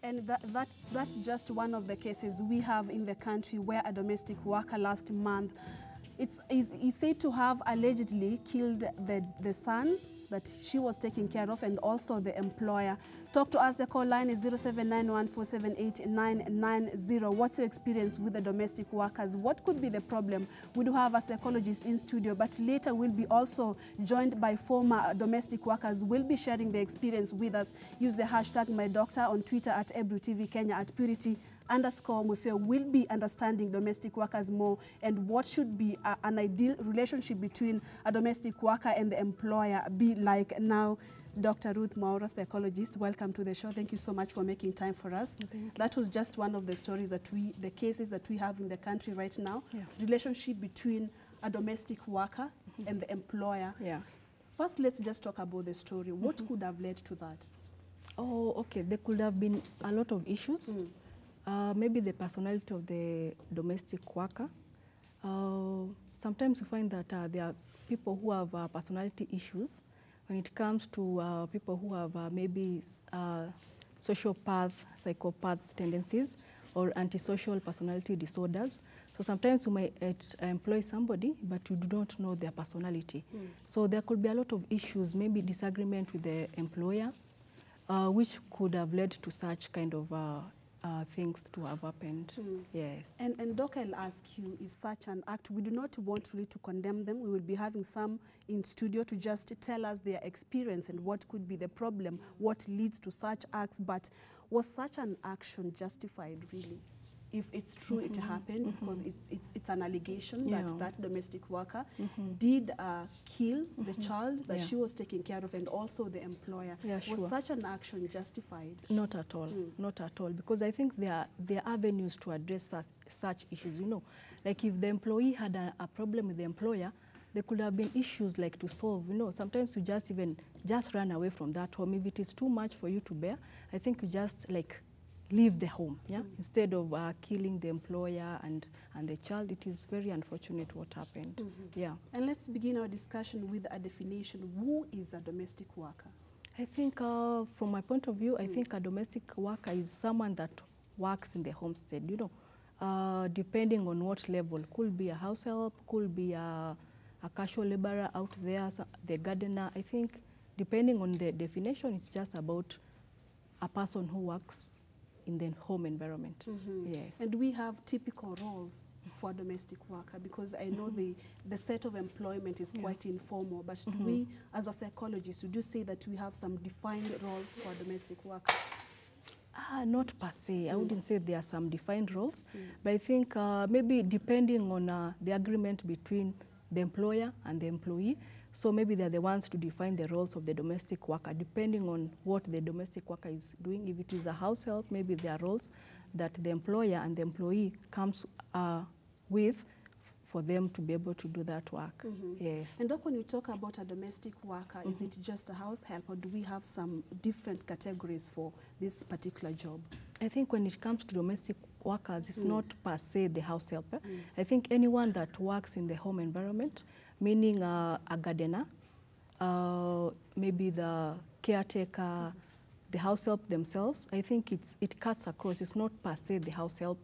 And that's just one of the cases we have in the country where a domestic worker last month, is said to have allegedly killed the son that she was taking care of and also the employer. Talk to us. The call line is 0791478990. What's your experience with the domestic workers? What could be the problem? We do have a psychologist in studio, but later we'll be also joined by former domestic workers who will be sharing their experience with us. Use the hashtag #MyDoctor on Twitter at Ebru TV Kenya at Purity_Museo. Will be understanding domestic workers more and what should be an ideal relationship between a domestic worker and the employer be like. Now, Dr. Ruth Mwaura, psychologist, welcome to the show. Thank you so much for making time for us. That was just one of the stories that the cases that we have in the country right now. Relationship between a domestic worker and the employer. First, let's just talk about the story. What could have led to that? Oh, okay. There could have been a lot of issues. Maybe the personality of the domestic worker. Sometimes you find that there are people who have personality issues when it comes to people who have maybe sociopath, psychopath tendencies or antisocial personality disorders. So sometimes you might employ somebody, but you do not know their personality. So there could be a lot of issues, maybe disagreement with the employer, which could have led to such kind of things to have happened. Yes. And Doc, I'll ask you, is such an act, we do not want really to condemn them. We will be having some in studio to just tell us their experience and what could be the problem, what leads to such acts. But was such an action justified, really? If it's true it happened, because it's an allegation that domestic worker did kill the child that she was taking care of and also the employer. Was such an action justified? Not at all. Not at all. Because I think there are avenues to address such issues. You know, like if the employee had a problem with the employer, there could have been issues like to solve. You know, sometimes you just run away from that home. If it is too much for you to bear, I think you just like leave the home, instead of killing the employer and the child. It is very unfortunate what happened. And let's begin our discussion with a definition. Who is a domestic worker? I think from my point of view, I think a domestic worker is someone that works in the homestead, you know, depending on what level. Could be a house help, could be a casual laborer out there, the gardener. I think depending on the definition, it's just about a person who works in the home environment. Yes. And we have typical roles for a domestic worker, because I know the set of employment is quite informal, but do we, as a psychologist, would you say that we have some defined roles for a domestic worker? Not per se. I wouldn't say there are some defined roles, but I think maybe depending on the agreement between the employer and the employee. So maybe they're the ones to define the roles of the domestic worker, depending on what the domestic worker is doing. If it is a house help, maybe there are roles that the employer and the employee comes with for them to be able to do that work. Yes. And Doc, when you talk about a domestic worker, is it just a house help, or do we have some different categories for this particular job? I think when it comes to domestic workers, it's not per se the house helper. I think anyone that works in the home environment, meaning a gardener, maybe the caretaker, the house help themselves, I think it cuts across. It's not per se the house help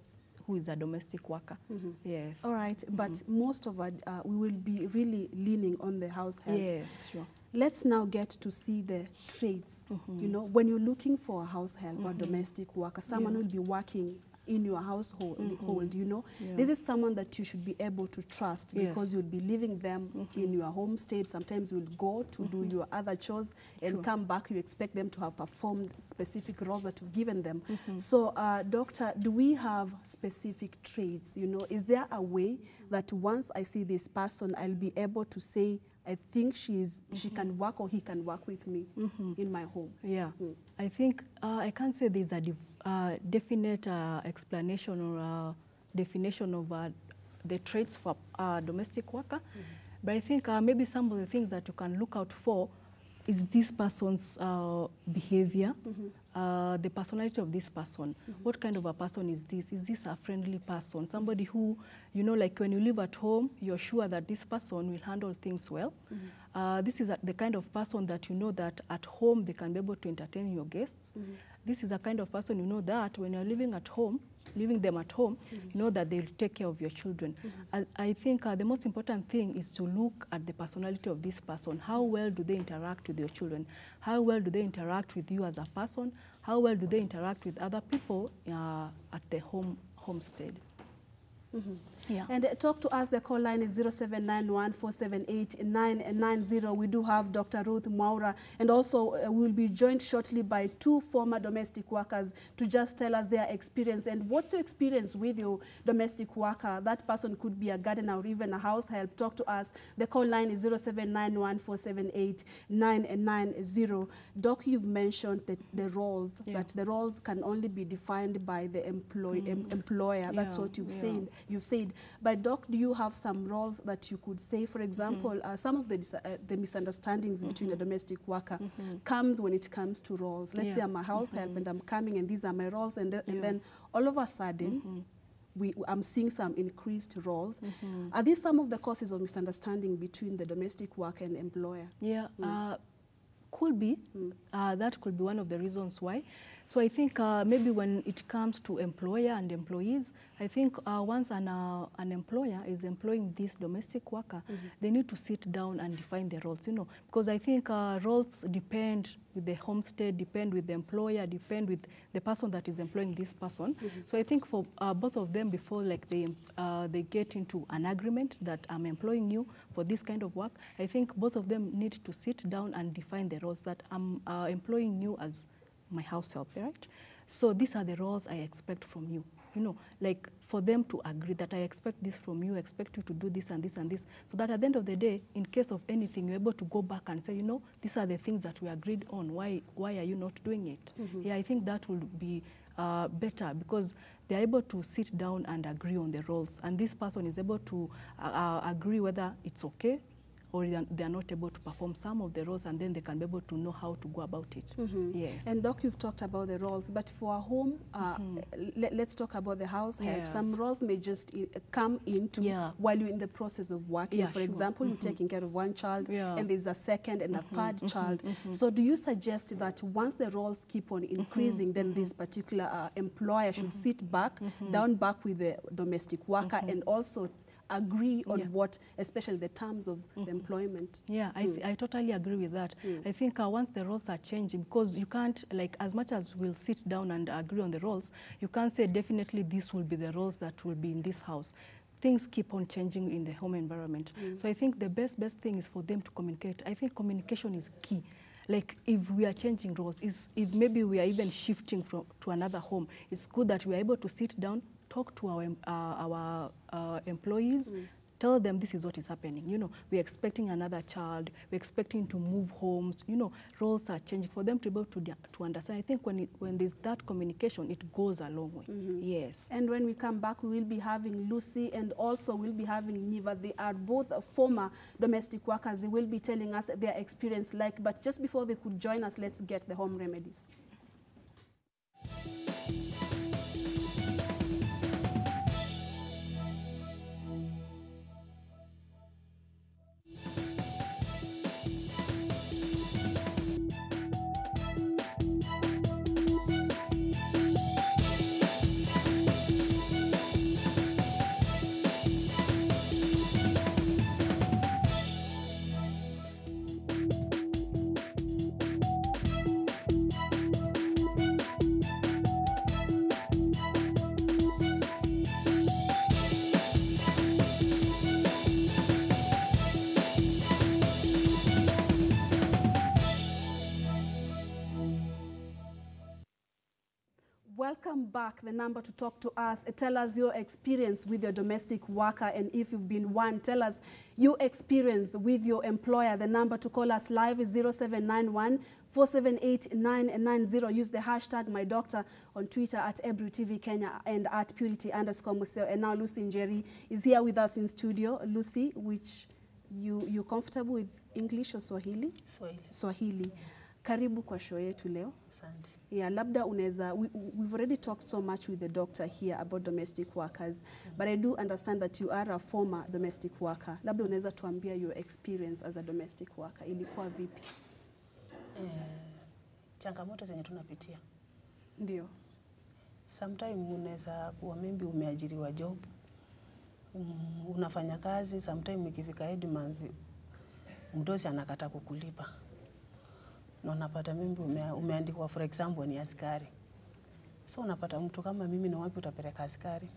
who is a domestic worker. Yes. All right, but most of it, we will be really leaning on the house helps. Yes, sure. Let's now get to see the traits. You know, when you're looking for a house help or domestic worker, someone will be working in your household, you know. This is someone that you should be able to trust, because you'll be leaving them in your homestead. Sometimes you'll go to do your other chores and come back. You expect them to have performed specific roles that you've given them. So, Doctor, do we have specific traits? You know, is there a way that once I see this person, I'll be able to say, I think she can work or he can work with me in my home? I think I can't say there's a definite explanation or definition of the traits for a domestic worker, but I think maybe some of the things that you can look out for is this person's behavior, the personality of this person. What kind of a person is this? Is this a friendly person? Somebody who, you know, like when you live at home, you're sure that this person will handle things well. This is the kind of person that you know that at home they can be able to entertain your guests. this is a kind of person, you know, that when you're living at home, leaving them at home, you know that they'll take care of your children. I think the most important thing is to look at the personality of this person. How well do they interact with your children? How well do they interact with you as a person? How well do they interact with other people at the homestead? Yeah. And talk to us. The call line is 0791-478-990. We do have Dr. Ruth Mwaura, and also we'll be joined shortly by 2 former domestic workers to just tell us their experience. And what's your experience with your domestic worker? That person could be a gardener or even a house help. Talk to us. The call line is 0791-478-990. Doc, you've mentioned the roles, that the roles can only be defined by the employer. That's what you've said. But Doc, do you have some roles that you could say, for example, some of the misunderstandings between the domestic worker comes when it comes to roles. Let's say I'm a house help and I'm coming and these are my roles, and then all of a sudden I'm seeing some increased roles. Are these some of the causes of misunderstanding between the domestic worker and employer? Yeah, could be. That could be one of the reasons why. So I think maybe when it comes to employer and employees, I think once an employer is employing this domestic worker, they need to sit down and define their roles, you know, because I think roles depend with the homestead, depend with the employer, depend with the person that is employing this person. So I think for both of them, before like they get into an agreement that I'm employing you for this kind of work, I think both of them need to sit down and define the roles, that I'm employing you as my house help, right? So these are the roles I expect from you. You know, like for them to agree that I expect this from you, I expect you to do this and this and this, so that at the end of the day, in case of anything, you're able to go back and say, you know, these are the things that we agreed on. Why are you not doing it? Yeah, I think that will be better, because they're able to sit down and agree on the roles, and this person is able to agree whether it's okay or they are not able to perform some of the roles, and then they can be able to know how to go about it. Yes. And Doc, you've talked about the roles, but for a home, let's talk about the house help. Yes. Some roles may just come into while you're in the process of working. For example, you're taking care of one child, and there's a second and a third child. So do you suggest that once the roles keep on increasing, then this particular employer should sit back, down back with the domestic worker, and also agree on what, especially the terms of the employment? Yeah, I totally agree with that. I think once the roles are changing, because you can't, like, as much as we'll sit down and agree on the roles, you can't say definitely this will be the roles that will be in this house. Things keep on changing in the home environment. So I think the best thing is for them to communicate. I think communication is key. Like, if we are changing roles, if maybe we are even shifting to another home, it's good that we are able to sit down, talk to our employees, tell them this is what is happening. You know, we're expecting another child, we're expecting to move homes. You know, roles are changing, for them to be able to understand. I think when there's that communication, it goes a long way. Yes. And when we come back, we will be having Lucy, and also we'll be having Niva. They are both former domestic workers. They will be telling us their experience like. But just before they could join us, let's get the home remedies. Welcome back. The number to talk to us, tell us your experience with your domestic worker, and if you've been one, tell us your experience with your employer. The number to call us live is 0791-478-990. Use the hashtag MyDoctor on Twitter at EbruTV Kenya and at Purity_Museo. And now Lucy Njeri is here with us in studio. Lucy, which you comfortable with English or Swahili? Swahili. Karibu kwa show yetu leo. Asante. Yeah, labda unaweza, we've already talked so much with the doctor here about domestic workers, but I do understand that you are a former domestic worker. Labda unaweza tuambia your experience as a domestic worker. Ilikuwa vipi? Changamoto zenye tunapitia. Ndio. Sometime unaweza kuwa maybe umeajiriwa job, unafanya kazi, sometime ikifika end month mdosi anakata kukulipa. Na unapata maybe umeandikwa for example ni askari. So unapata mtu kama mimi, na wapi utapeleka askari?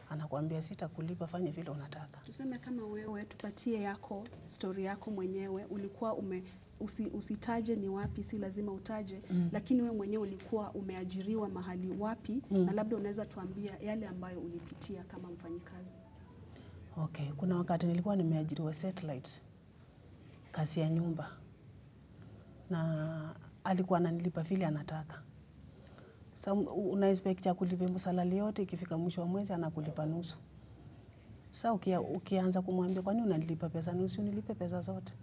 Anakuambia sitakulipa, fanye vile unataka. Tuseme kama wewe, tupatie yako story yako mwenyewe, ulikuwa usitaje ni wapi, si lazima utaje, lakini wewe mwenyewe ulikuwa umeajiriwa mahali wapi, na labda unaweza tuambia yale ambayo ulipitia kama mfanyikazi. Okay, kuna wakati nilikuwa nimeajiriwa satellite, kazi ya nyumba, na alikuwa ananilipa vile anataka. So una-expect ya kulipa salary yote, ikifika mwisho wa mwezi anakulipa nusu. Sasa ukianza kumwambia kwa nini unanilipa pesa nusu, nilipe pesa zote,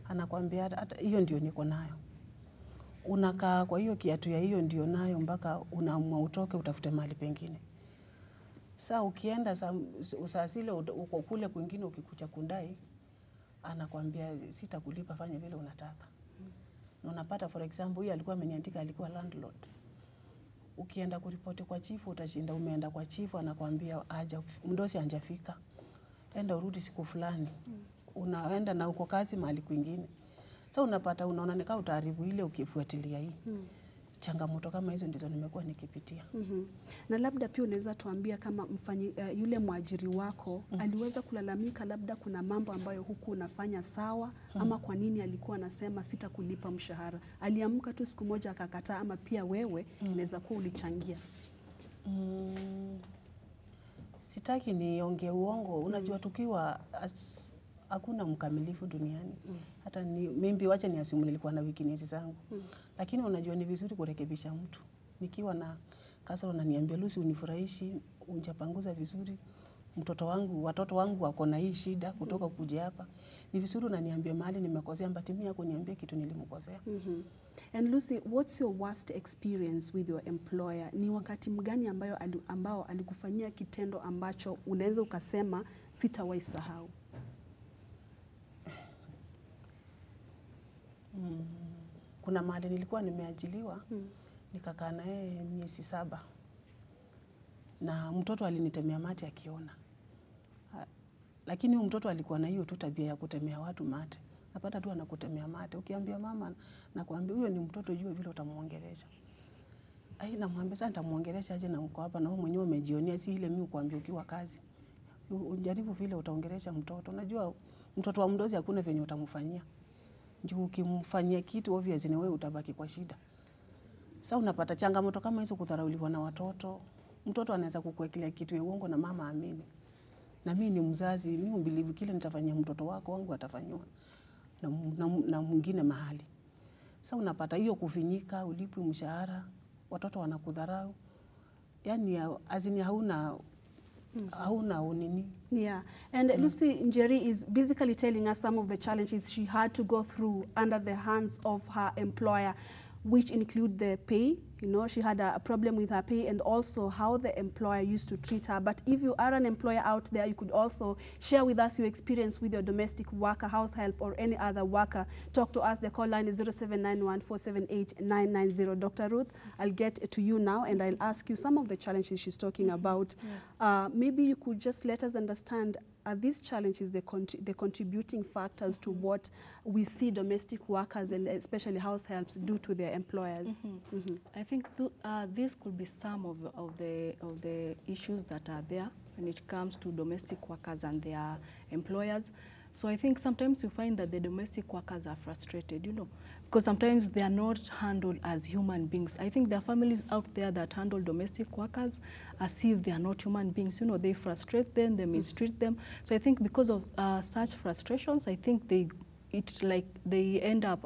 anakuambia hata hiyo ndio niko nayo. Unakaa kwa hiyo kiatu ya hiyo ndio nayo mpaka unaamua utoke utafute mahali pengine. Sasa ukienda saa zile uko kule kwingine, ukikucha kundai anakuambia sitakulipa, fanye vile unataka. Na unapata for example huyu alikuwa ameniandika, alikuwa landlord. Ukienda kuripoti kwa chifu, utashinda umeenda kwa chifu, anakuambia mdosi hajafika, enda urudi siku fulani. Unaenda na uko kazi mahali kwingine. Sasa unapata unaona nika utaaribu ile ukifuatilia hii. Changamoto kama hizo ndizo nimekuwa nikipitia. Na labda pia unaweza tuambia kama yule mwajiri wako aliweza kulalamika, labda kuna mambo ambayo huku unafanya sawa, ama kwa nini alikuwa anasema sitakulipa mshahara? Aliamka tu siku moja akakataa, ama pia wewe inaweza kuwa ulichangia? Sitaki niongee uongo, unajua tukiwa hakuna mkamilifu duniani. Hata mimi wacha ni assume nilikuwa na weakness zangu. Lakini unajua ni vizuri kurekebisha mtu. Nikiwa na kasoro na niambia Lucy, unifurahishi, unjapanguza vizuri. Watoto wangu wako na hii shida kutoka kuja hapa. Ni vizuri unaniambia mahali nimekosea, mbatimia kuniambia kitu nilimkosea. And Lucy, what's your worst experience with your employer? Ni wakati mgani ambao alikufanyia kitendo ambacho unaweza ukasema sitawahi sahau? Kuna mahali nilikuwa nimeajiliwa, nikakaa na yeye miezi 7. Na mtoto alinitemea mate akiona. Lakini huyo mtoto alikuwa na hiyo tu tabia ya kutemea watu mate. Napata tu anakutemea mate. Ukiambia mama na kuambia huyo ni mtoto, jua vile utamuongelesha. Namwambia sasa nitamuongelesha aje na uko hapa na wewe mwenyewe umejionea, si ile mimi kuambia ukiwa kazi. Ujaribu vile utaongelesha mtoto. Unajua mtoto wa mdozi hakuna venye utamfanyia. Juu ukimfanyia kitu obvious ni wewe utabaki kwa shida. Sasa unapata changamoto kama hizo, kudharauliwa na watoto. Mtoto anaweza kukuwekelea kitu ya uongo na mama amini. Na mimi ni mzazi, mimi umbilivu kile nitafanyia mtoto wako wangu atafanywa na mwingine mahali. Sasa unapata hiyo kufinyika, ulipwi mshahara, watoto wanakudharau. Yaani azini hauna unini. Yeah, and Lucy Njeri is basically telling us some of the challenges she had to go through under the hands of her employer, which include the pay. You know, she had a problem with her pay, and also how the employer used to treat her. But if you are an employer out there, you could also share with us your experience with your domestic worker, house help, or any other worker. Talk to us. The call line is 0791-478-990. Dr. Ruth, I'll get to you now, and I'll ask you some of the challenges she's talking about. Maybe you could just let us understand, are these challenges the contributing factors to what we see domestic workers and especially house helps do to their employers? I think this could be some of the issues that are there when it comes to domestic workers and their employers. So I think sometimes you find that the domestic workers are frustrated, you know, because sometimes they are not handled as human beings. I think there are families out there that handle domestic workers as if they are not human beings. You know, they frustrate them, they mistreat them. So I think because of such frustrations, I think they end up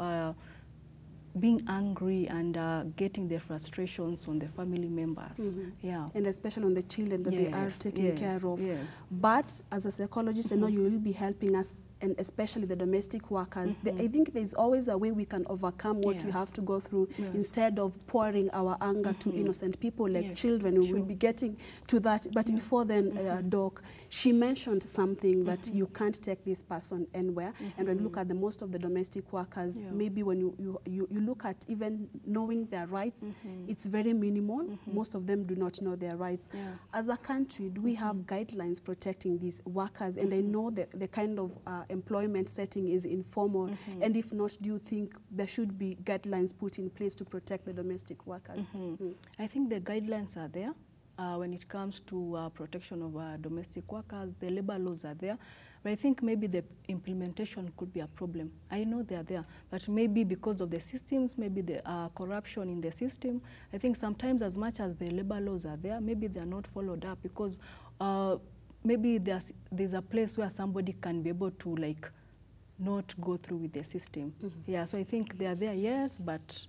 being angry and getting their frustrations on the family members. Yeah. And especially on the children that they are taking care of. But as a psychologist, I know you will be helping us and especially the domestic workers, I think there's always a way we can overcome what we have to go through instead of pouring our anger to innocent people like children. We will be getting to that. But before then, Doc, she mentioned something that you can't take this person anywhere. And when you look at the most of the domestic workers, maybe when you look at even knowing their rights, it's very minimal. Most of them do not know their rights. As a country, do we have guidelines protecting these workers? And I know that the kind of employment setting is informal. And if not, do you think there should be guidelines put in place to protect the domestic workers? I think the guidelines are there. When it comes to protection of domestic workers, the labor laws are there. But I think maybe the implementation could be a problem. I know they are there, but maybe because of the systems, maybe the corruption in the system, I think sometimes as much as the labor laws are there, maybe they are not followed up because maybe there's a place where somebody can be able to like not go through with the system. Yeah, so I think they are there, yes, but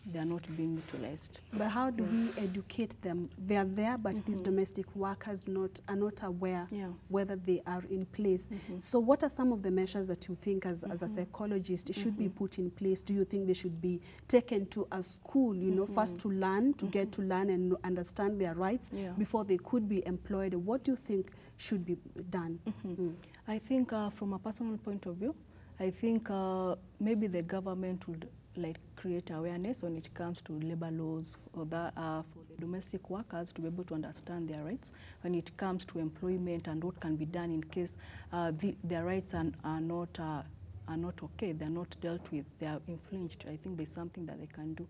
they are not being utilized. But how do we educate them? They are there, but these domestic workers are not aware whether they are in place. So what are some of the measures that you think as a psychologist should be put in place? Do you think they should be taken to a school, you know, first to learn, to get to learn and understand their rights before they could be employed? What do you think should be done? I think from a personal point of view, I think maybe the government would like create awareness when it comes to labor laws or that for the domestic workers to be able to understand their rights when it comes to employment and what can be done in case their rights are not okay, they're not dealt with, they are infringed. I think there's something that they can do.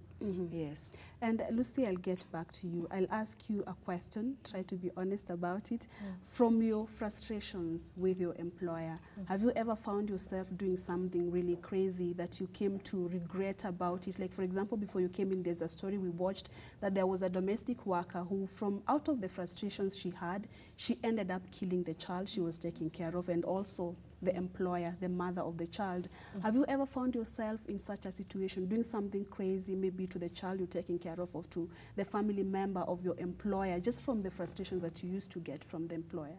Yes. And Lucy, I'll get back to you. I'll ask you a question, try to be honest about it. From your frustrations with your employer, have you ever found yourself doing something really crazy that you came to regret about it? Like, for example, before you came in, there's a story we watched that there was a domestic worker who, from out of the frustrations she had, she ended up killing the child she was taking care of and also the employer, the mother of the child. Have you ever found yourself in such a situation, doing something crazy, maybe to the child you're taking care of or to the family member of your employer, just from the frustrations that you used to get from the employer?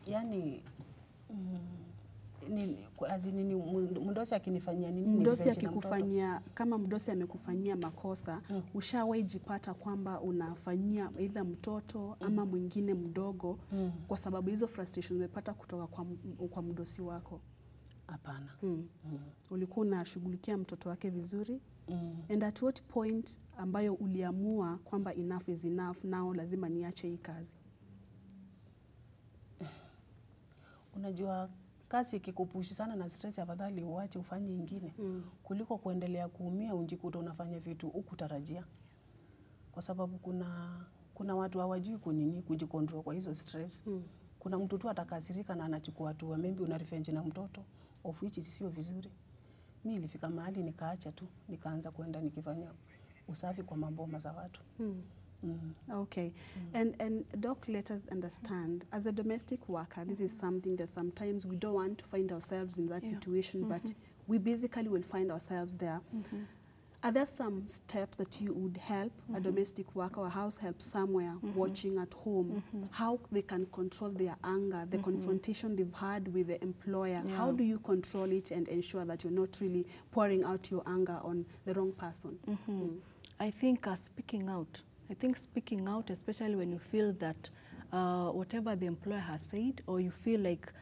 Yani, mdosi akinifanyia nini? Mdosi akikufanyia, kama mdosi amekufanyia makosa, ushawahi jipata kwamba unafanyia either mtoto ama mwingine mdogo kwa sababu hizo frustrations umepata kutoka kwa mdosi wako? Hapana. Ulikuwa unashughulikia mtoto wake vizuri? And at what point ambayo uliamua kwamba enough is enough, now lazima niache hii kazi? Unajua kazi ikikupushi sana na stress, afadhali uache ufanye ingine kuliko kuendelea kuumia unjikuta unafanya vitu ukutarajia. Kwa sababu kuna watu hawajui kujikontrol kwa hizo stress. Kuna mtu tu atakasirika na anachukua hatua, maybe una revenge na mtoto, of which sio vizuri. Mimi ilifika mahali nikaacha tu, nikaanza kwenda nikifanya usafi kwa maboma za watu. Okay. And Doc, let us understand, as a domestic worker, this is something that sometimes we don't want to find ourselves in that situation, but we basically will find ourselves there. Are there some steps that you would help a domestic worker or house help somewhere watching at home, how they can control their anger, the confrontation they've had with the employer? How do you control it and ensure that you're not really pouring out your anger on the wrong person? I think speaking out. I think speaking out, especially when you feel that whatever the employer has said, or you feel like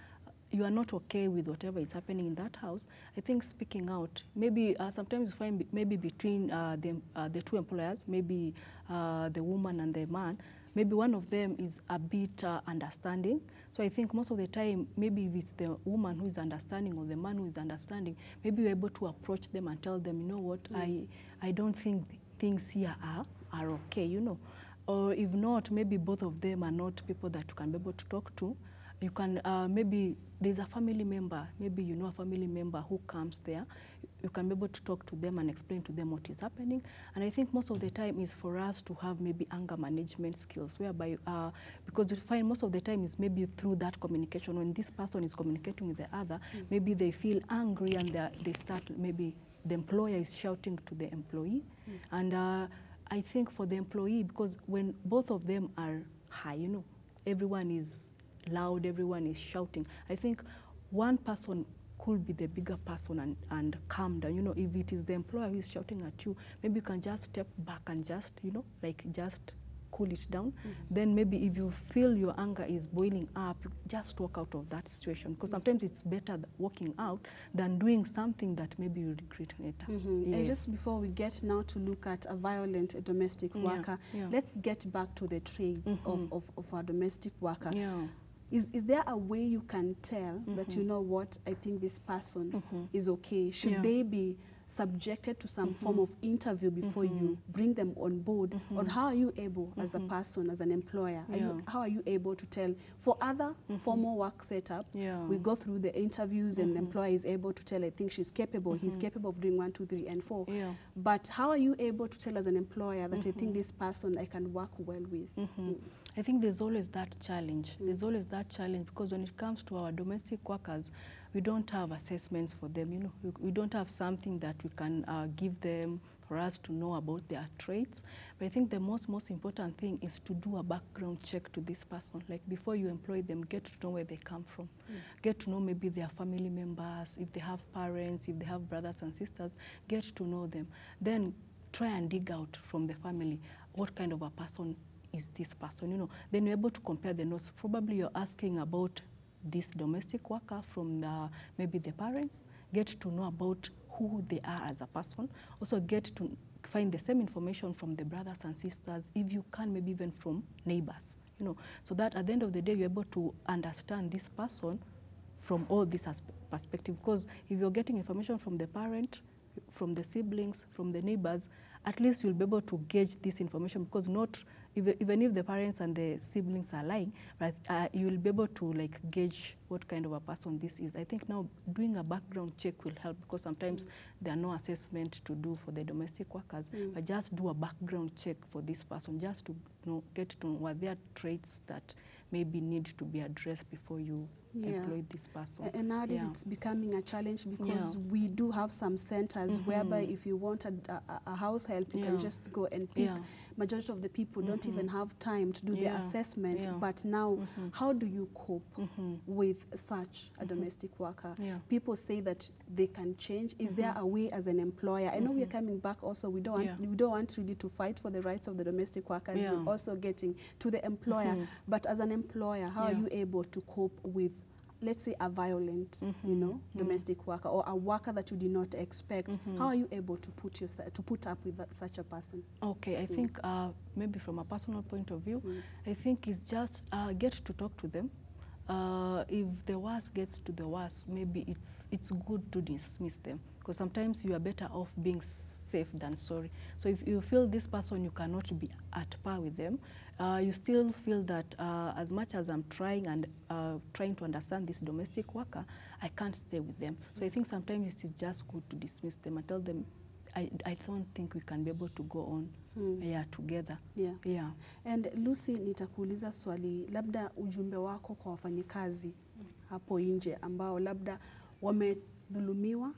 you are not okay with whatever is happening in that house, I think speaking out, maybe sometimes you find maybe between the two employers, maybe the woman and the man, maybe one of them is a bit understanding. So I think most of the time, maybe if it's the woman who is understanding or the man who is understanding, maybe you're able to approach them and tell them, you know what, I don't think things here are okay, you know. Or if not, maybe both of them are not people that you can be able to talk to. You can, maybe there's a family member, maybe you know a family member who comes there. You can be able to talk to them and explain to them what is happening. And I think most of the time is for us to have maybe anger management skills, whereby, because you find most of the time is maybe through that communication, when this person is communicating with the other, maybe they feel angry and they start, maybe the employer is shouting to the employee. And I think for the employee, because when both of them are high, you know, everyone is loud, everyone is shouting. I think one person could be the bigger person and calm down. You know, if it is the employer who is shouting at you, maybe you can just step back and just, you know, like just cool it down. Then maybe if you feel your anger is boiling up, you just walk out of that situation, because sometimes it's better walking out than doing something that maybe you regret later. Yes. And just before we get now to look at a violent domestic worker, let's get back to the traits of our domestic worker. Is there a way you can tell that, you know what, I think this person is okay? Should they be subjected to some form of interview before you bring them on board? Or how are you able, as a person, as an employer, how are you able to tell? For other formal work setup, we go through the interviews and the employer is able to tell, I think she's capable, he's capable of doing 1, 2, 3, and 4. But how are you able to tell as an employer that I think this person I can work well with? I think there's always that challenge. There's always that challenge, because when it comes to our domestic workers, we don't have assessments for them. You know, we don't have something that we can give them for us to know about their traits. But I think the most important thing is to do a background check to this person. Like, before you employ them, get to know where they come from. Get to know maybe their family members, if they have parents, if they have brothers and sisters, get to know them. Then try and dig out from the family what kind of a person is this person, you know. Then you're able to compare the notes. Probably you're asking about this domestic worker from maybe the parents, get to know about who they are as a person. Also get to find the same information from the brothers and sisters, if you can, maybe even from neighbors, you know, so that at the end of the day, you're able to understand this person from all this perspective. Because if you're getting information from the parent, from the siblings, from the neighbors, at least you'll be able to gauge this information, because even if the parents and the siblings are lying, right, you'll be able to like gauge what kind of a person this is. I think now doing a background check will help, because sometimes there are no assessment to do for the domestic workers, but just do a background check for this person, just to get to know what their traits that maybe need to be addressed before you employ this person. And nowadays it's becoming a challenge, because we do have some centers whereby if you want a house help, you can just go and pick. Majority of the people don't even have time to do the assessment. But now, how do you cope with such a domestic worker? People say that they can change. Is there a way as an employer? I know we're coming back also. We don't want really to fight for the rights of the domestic workers. We're also getting to the employer. But as an employer, how are you able to cope with, let's say, a violent, you know, domestic worker, or a worker that you did not expect? How are you able to put up with such a person? Okay, I think maybe from a personal point of view, I think it's just get to talk to them. If the worst gets to the worst, maybe it's good to dismiss them, because sometimes you are better off being safe than sorry. So if you feel this person, you cannot be at par with them, you still feel that as much as I'm trying and trying to understand this domestic worker, I can't stay with them. So I think sometimes it is just good to dismiss them and tell them, I don't think we can be able to go on together. And Lucy, nitakuuliza swali, labda ujumbe wako kwa wafanyikazi hapo nje ambao labda wamedhulumiwa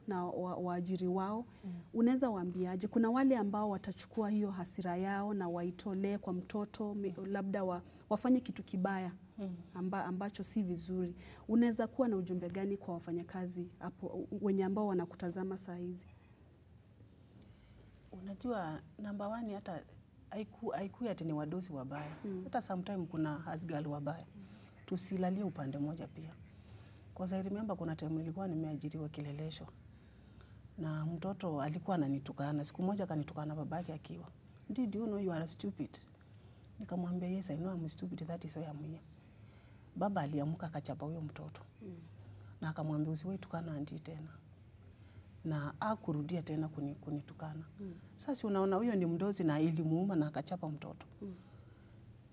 na waajiri wao, unaweza waambiaje? Kuna wale ambao watachukua hiyo hasira yao na waitolee kwa mtoto, labda wafanye kitu kibaya ambacho si vizuri. Unaweza kuwa na ujumbe gani kwa wafanyakazi hapo wenye ambao wanakutazama saa hizi? Unajua, number 1, hata haiku ati ni wadosi wabaya. Hata sometime kuna hasgal wabaya. Tusilalie upande moja pia. Because I remember kuna time nilikuwa nimeajiriwa Kileleshwa, na mtoto alikuwa ananitukana. Siku moja kanitukana babake akiwa, "Did you know you are stupid?" Nikamwambia, "Yes, I know I'm stupid, that is why I'm here." Baba aliamka akachapa huyo mtoto. Na akamwambia, "Usiwahi tukana auntie tena." Na akurudia tena kunitukana. Sasa unaona huyo ni mdozi na ilimuuma na akachapa mtoto.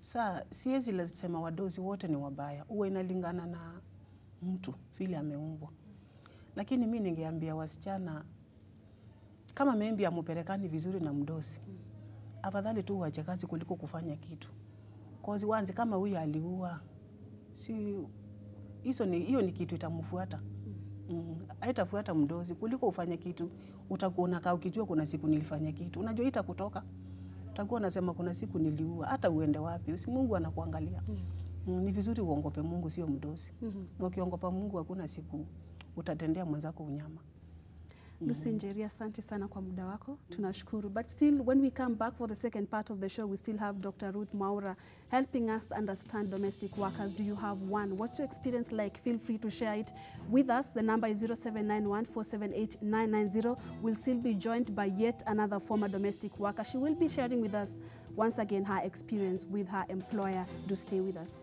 Sasa siwezi lazima wadozi wote ni wabaya. Uwe inalingana na mtu vile ameumbwa. Lakini mimi ningeambia wasichana, kama maybe amuperekani vizuri na mdosi, afadhali tu uache kazi kuliko kufanya kitu. Cause wanzi kama huyo aliua, hiyo ni kitu itamfuata. Haitafuata mdozi kuliko ufanye kitu. Utakuwa unakaa ukijua kuna siku nilifanya kitu. Unajua itakutoka. Utakuwa unasema kuna siku niliua, hata uende wapi, Mungu anakuangalia. Ni vizuri uongope Mungu, sio mdosi. Na ukiongopa Mungu hakuna siku utatendea mwenzako unyama. Lucy Njeri, asante sana kwa muda wako. Tunashukuru. But still, when we come back for the second part of the show, we still have Dr. Ruth Mwaura helping us understand domestic workers. Do you have one? What's your experience like? Feel free to share it with us. The number is 0791-478-990. We'll still be joined by yet another former domestic worker. She will be sharing with us once again her experience with her employer. Do stay with us.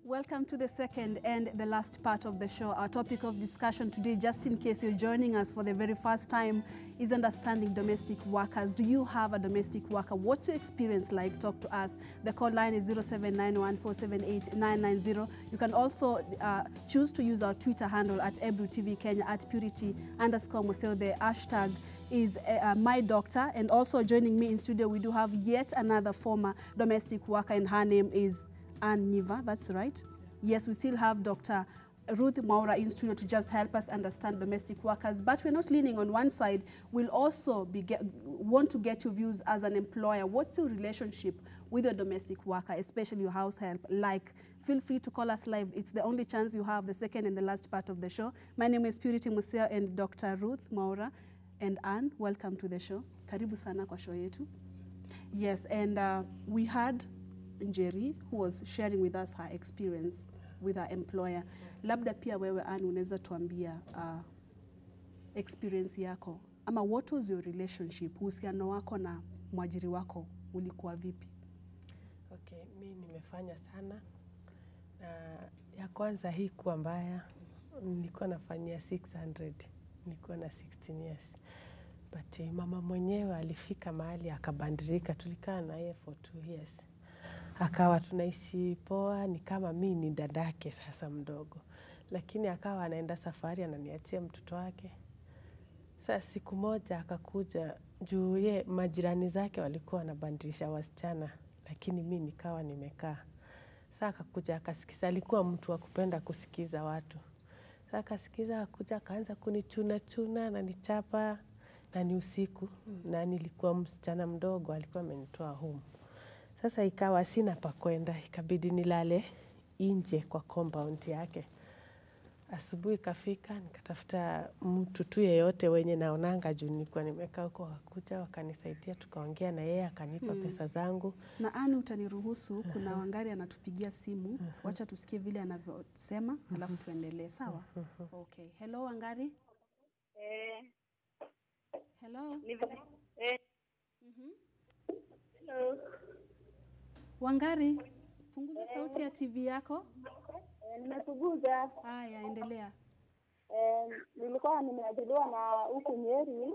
Welcome to the second and the last part of the show. Our topic of discussion today, just in case you're joining us for the very first time, is understanding domestic workers. Do you have a domestic worker? What's your experience like? Talk to us. The call line is 0791-478-990. You can also choose to use our Twitter handle at Ebru TV Kenya, at Purity_Museo. The hashtag is my doctor. And also joining me in studio, we do have yet another former domestic worker, and her name is Ann Niva, that's right. Yes, we still have Dr. Ruth Mwaura in studio to just help us understand domestic workers, but we're not leaning on one side. We'll also want to get your views as an employer. What's your relationship with your domestic worker, especially your house help? Like, feel free to call us live. It's the only chance you have, the second and the last part of the show. My name is Purity Museo, and Dr. Ruth Mwaura and Ann, welcome to the show. Karibu sana kwa show yetu. Yes, and we had Njeri, who was sharing with us her experience with her employer. Labda pia wewe Ann unaweza tuambia experience yako, ama what was your relationship, uhusiano wako na mwajiri wako ulikuwa vipi? Okay, mimi nimefanya sana, na ya kwanza hii kuwa mbaya, nilikuwa nafanyia 600, nilikuwa na 16 years. But mama mwenyewe alifika mahali akabandirika, tulikaa na yeye for 2 years. Akawa tunaishi poa, ni kama mimi ni dadake sasa mdogo. Lakini akawa anaenda safari, ananiachia mtoto wake. Sasa siku moja akakuja, juu ye majirani zake walikuwa wanabandilisha wasichana, lakini mimi nikawa nimekaa. Sasa akakuja akasikiza, alikuwa mtu wa kupenda kusikiza watu. Sasa akasikiza, akakuja akaanza kunichuna na nichapa, na ni usiku, na nilikuwa msichana mdogo, alikuwa amenitoa home. Sasa ikawa sina pa kwenda, ikabidi nilale nje kwa compound yake. Asubuhi ikafika, nikatafuta mtu tu yeyote wenye naonanga juu nilikuwa nimekaa huko, wakakuja wakanisaidia, tukaongea na yeye akanipa pesa zangu. Na Ann, utaniruhusu, kuna Wangari anatupigia simu. Wacha tusikie vile anavyosema, alafu tuendelee, sawa? Okay. Hello Wangari? Hello? Hello. Wangari, punguza sauti ya TV yako. Nimepunguza. Haya, endelea. Nilikuwa nimeajiliwa na huku Nyeri.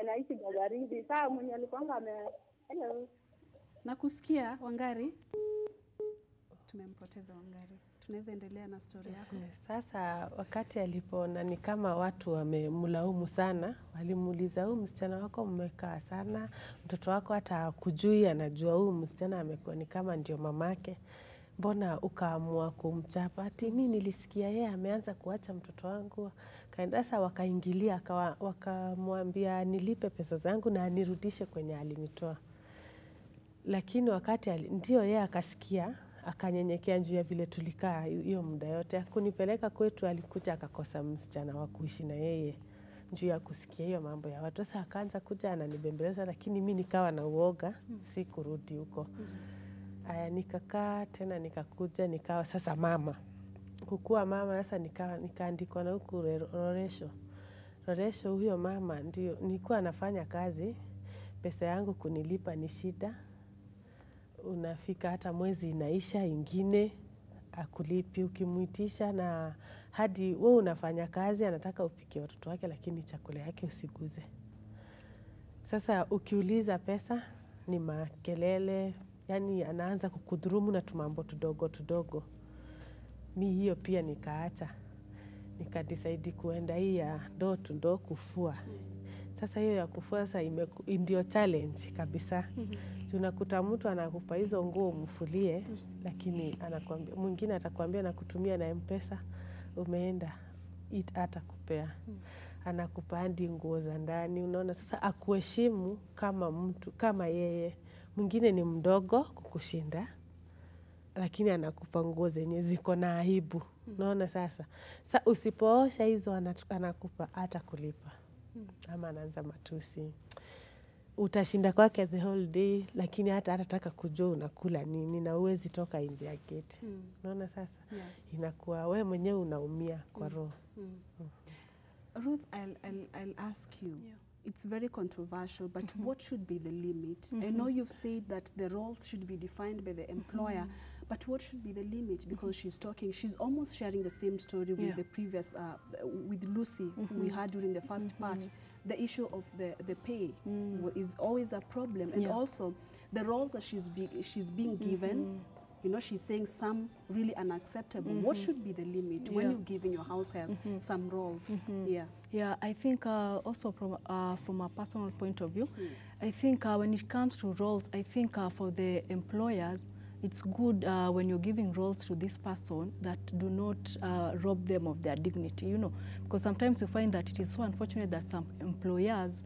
Naishi Magharibi. Sasa mwenye alikuwa hello. Nakusikia Wangari. Tumempoteza Wangari. Tunaweza endelea na story yako. Sasa wakati alipoona ni kama watu wamemlaumu sana, walimuuliza, huyu msichana wako mmekaa sana, mtoto wako hata kujui, anajua huyu msichana amekuwa ni kama ndio mamake, mbona ukaamua kumchapa? Ati mimi nilisikia yeye ameanza kuacha mtoto wangu. Sasa wakaingilia, wakamwambia nilipe pesa zangu na anirudishe kwenye alinitoa. Lakini wakati ndio yeye akasikia, akanyenyekea juu ya vile tulikaa hiyo muda yote. Hakunipeleka kwetu, alikuja akakosa msichana wa kuishi na yeye juu ya kusikia hiyo mambo ya watu. Sasa akaanza kuja ananibembeleza, lakini mimi nikawa na uoga, si kurudi huko. Aya, nikakaa tena, nikakuja nikawa sasa mama. Kukua mama sasa nikaandikwa na huku Roresho. Huyo mama ndio nilikuwa nafanya kazi, pesa yangu kunilipa ni shida. Unafika hata mwezi inaisha, ingine akulipi, ukimuitisha na hadi wewe unafanya kazi, anataka upike watoto wake, lakini chakula yake usiguze. Sasa ukiuliza pesa ni makelele, yani anaanza kukudhurumu na tumambo tudogo. Mi hiyo pia nikaacha. Nikadecide kuenda hii ya door to door kufua. Sasa hiyo ya kufua sasa ndio challenge kabisa. Tunakuta mtu anakupa hizo nguo umfulie, lakini anakuambia, mwingine atakwambia nakutumia na M-Pesa, umeenda atakupea. Anakupa hadi nguo za ndani, unaona sasa akuheshimu kama mtu, kama yeye. Mwingine ni mdogo kukushinda, lakini anakupa nguo zenye ziko na aibu. Unaona sasa. Sasa usipoosha hizo anakupa hata kulipa. Ama anaanza matusi. Utashinda kwake the whole day, lakini hata atataka kujua unakula nini na huwezi toka nje ya geti. Unaona sasa. Inakuwa wewe mwenyewe unaumia kwa roho. Ruth, I'll ask you. It's very controversial, but what should be the limit? I know you've said that the roles should be defined by the employer, but what should be the limit? Because she's almost sharing the same story with the previous, with Lucy, we had during the first part. The issue of the pay is always a problem, and also the roles that she's being given. You know, she's saying some really unacceptable. What should be the limit when you're giving your house help some roles? Yeah, I think also from a personal point of view, I think when it comes to roles, I think for the employers, it's good when you're giving roles to this person that do not rob them of their dignity, you know, because sometimes you find that it is so unfortunate that some employers,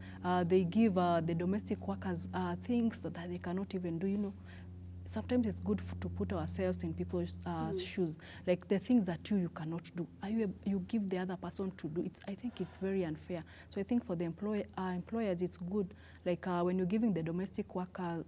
they give the domestic workers things that they cannot even do, you know. Sometimes it's good to put ourselves in people's shoes, like the things that you cannot do. You give the other person to do. I think it's very unfair. So I think for the employers, it's good. Like when you're giving the domestic worker